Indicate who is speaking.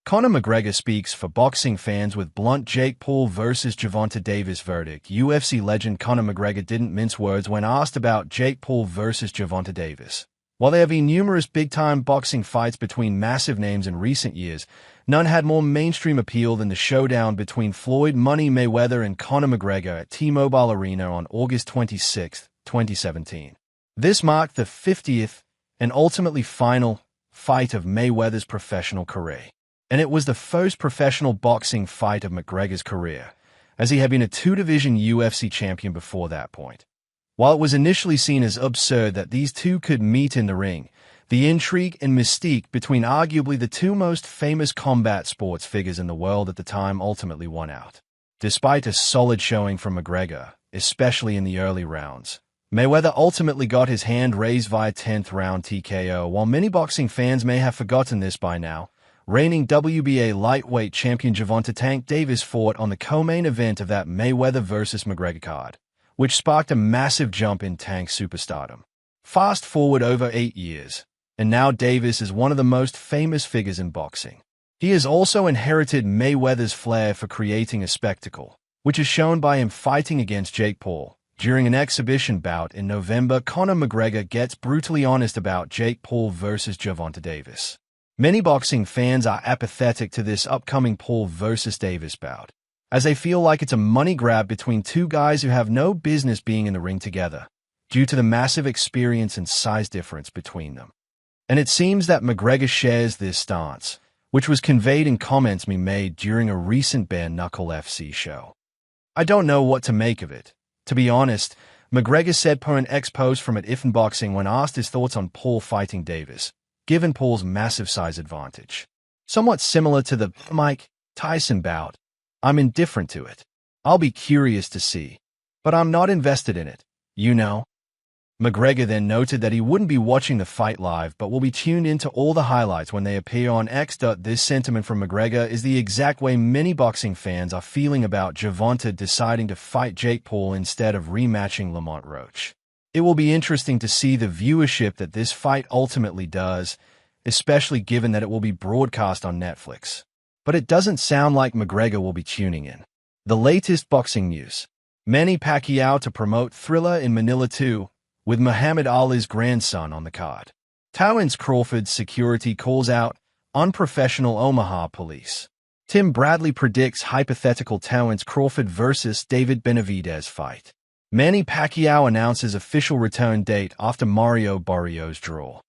Speaker 1: Conor McGregor speaks for boxing fans with blunt Jake Paul vs. Gervonta Davis verdict. UFC legend Conor McGregor didn't mince words when asked about Jake Paul vs. Gervonta Davis. While there have been numerous big-time boxing fights between massive names in recent years, none had more mainstream appeal than the showdown between Floyd "Money" Mayweather and Conor McGregor at T-Mobile Arena on August 26, 2017. This marked the 50th and ultimately final fight of Mayweather's professional career. And it was the first professional boxing fight of McGregor's career, as he had been a two-division UFC champion before that point. While it was initially seen as absurd that these two could meet in the ring, the intrigue and mystique between arguably the two most famous combat sports figures in the world at the time ultimately won out. Despite a solid showing from McGregor, especially in the early rounds, Mayweather ultimately got his hand raised via 10th round TKO. While many boxing fans may have forgotten this by now, reigning WBA lightweight champion Gervonta "Tank" Davis fought on the co-main event of that Mayweather vs. McGregor card, which sparked a massive jump in Tank's superstardom. Fast forward over 8 years, and now Davis is one of the most famous figures in boxing. He has also inherited Mayweather's flair for creating a spectacle, which is shown by him fighting against Jake Paul. During an exhibition bout in November, Conor McGregor gets brutally honest about Jake Paul vs. Gervonta Davis. Many boxing fans are apathetic to this upcoming Paul vs. Davis bout, as they feel like it's a money grab between two guys who have no business being in the ring together, due to the massive experience and size difference between them. And it seems that McGregor shares this stance, which was conveyed in comments he made during a recent Bare Knuckle FC show. "I don't know what to make of it. To be honest," McGregor said per an ex-post from At If Boxing when asked his thoughts on Paul fighting Davis, given Paul's massive size advantage. "Somewhat similar to the Mike Tyson bout. I'm indifferent to it. I'll be curious to see. But I'm not invested in it, you know." McGregor then noted that he wouldn't be watching the fight live but will be tuned into all the highlights when they appear on X. This sentiment from McGregor is the exact way many boxing fans are feeling about Gervonta deciding to fight Jake Paul instead of rematching Lamont Roach. It will be interesting to see the viewership that this fight ultimately does, especially given that it will be broadcast on Netflix. But it doesn't sound like McGregor will be tuning in. The latest boxing news. Manny Pacquiao to promote Thriller in Manila 2, with Muhammad Ali's grandson on the card. Terence Crawford's security calls out unprofessional Omaha police. Tim Bradley predicts hypothetical Terence Crawford vs. David Benavidez fight. Manny Pacquiao announces official return date after Mario Barrios' draw.